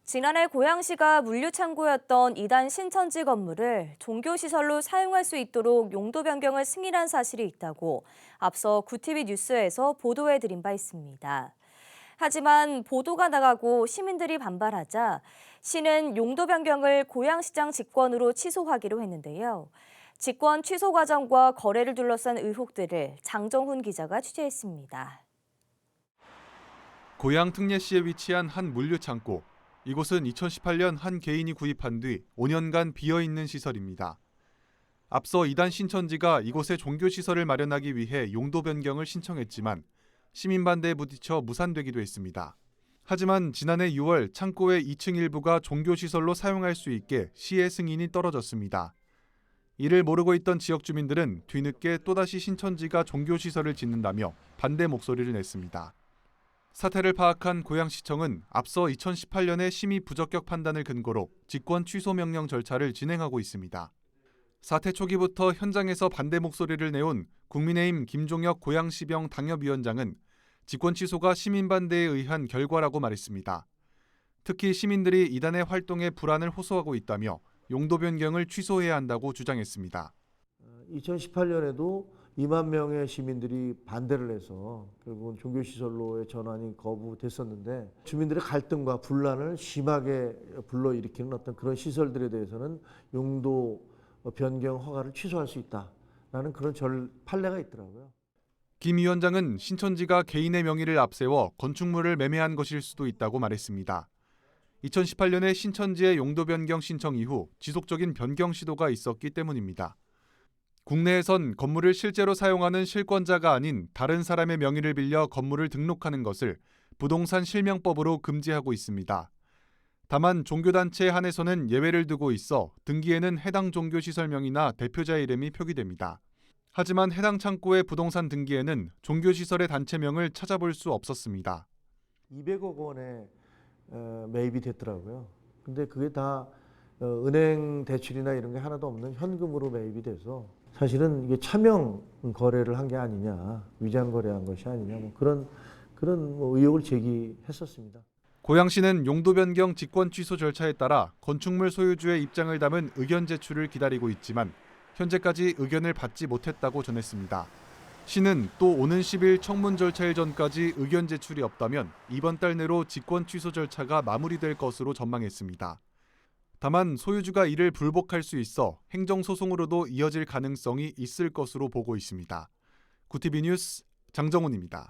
지난해 고양시가 물류창고였던 이단 신천지 건물을 종교시설로 사용할 수 있도록 용도 변경을 승인한 사실이 있다고 앞서 구티비 뉴스에서 보도해드린 바 있습니다. 하지만 보도가 나가고 시민들이 반발하자 시는 용도 변경을 고양시장 직권으로 취소하기로 했는데요. 직권 취소 과정과 거래를 둘러싼 의혹들을 장정훈 기자가 취재했습니다. 고양 특례시에 위치한 한 물류창고. 이곳은 2018년 한 개인이 구입한 뒤 5년간 비어있는 시설입니다. 앞서 이단 신천지가 이곳에 종교시설을 마련하기 위해 용도 변경을 신청했지만 시민 반대에 부딪혀 무산되기도 했습니다. 하지만 지난해 6월 창고의 2층 일부가 종교시설로 사용할 수 있게 시의 승인이 떨어졌습니다. 이를 모르고 있던 지역 주민들은 뒤늦게 또다시 신천지가 종교시설을 짓는다며 반대 목소리를 냈습니다. 사태를 파악한 고양시청은 앞서 2018년에 심의 부적격 판단을 근거로 직권 취소 명령 절차를 진행하고 있습니다. 사태 초기부터 현장에서 반대 목소리를 내온 국민의힘 김종혁 고양시병 당협위원장은 직권 취소가 시민 반대에 의한 결과라고 말했습니다. 특히 시민들이 이단의 활동에 불안을 호소하고 있다며 용도 변경을 취소해야 한다고 주장했습니다. 2018년에도 2만 명의 시민들이 반대를 해서 결국은 종교시설로의 전환이 거부됐었는데 주민들의 갈등과 분란을 심하게 불러일으키는 어떤 그런 시설들에 대해서는 용도 변경 허가를 취소할 수 있다라는 그런 판례가 있더라고요. 김 위원장은 신천지가 개인의 명의를 앞세워 건축물을 매매한 것일 수도 있다고 말했습니다. 2018년에 신천지의 용도 변경 신청 이후 지속적인 변경 시도가 있었기 때문입니다. 국내에선 건물을 실제로 사용하는 실권자가 아닌 다른 사람의 명의를 빌려 건물을 등록하는 것을 부동산 실명법으로 금지하고 있습니다. 다만 종교단체에 한해서는 예외를 두고 있어 등기에는 해당 종교시설명이나 대표자 이름이 표기됩니다. 하지만 해당 창고의 부동산 등기에는 종교시설의 단체명을 찾아볼 수 없었습니다. 200억 원에 매입이 됐더라고요. 근데 그게 다 은행 대출이나 이런 게 하나도 없는 현금으로 매입이 돼서 사실은 이게 차명 거래를 한 게 아니냐, 위장 거래한 것이 아니냐, 그런 의혹을 제기했었습니다. 고양시는 용도 변경 직권 취소 절차에 따라 건축물 소유주의 입장을 담은 의견 제출을 기다리고 있지만 현재까지 의견을 받지 못했다고 전했습니다. 시는 또 오는 10일 청문 절차일 전까지 의견 제출이 없다면 이번 달 내로 직권 취소 절차가 마무리될 것으로 전망했습니다. 다만 소유주가 이를 불복할 수 있어 행정소송으로도 이어질 가능성이 있을 것으로 보고 있습니다. 구티비 뉴스 장정훈입니다.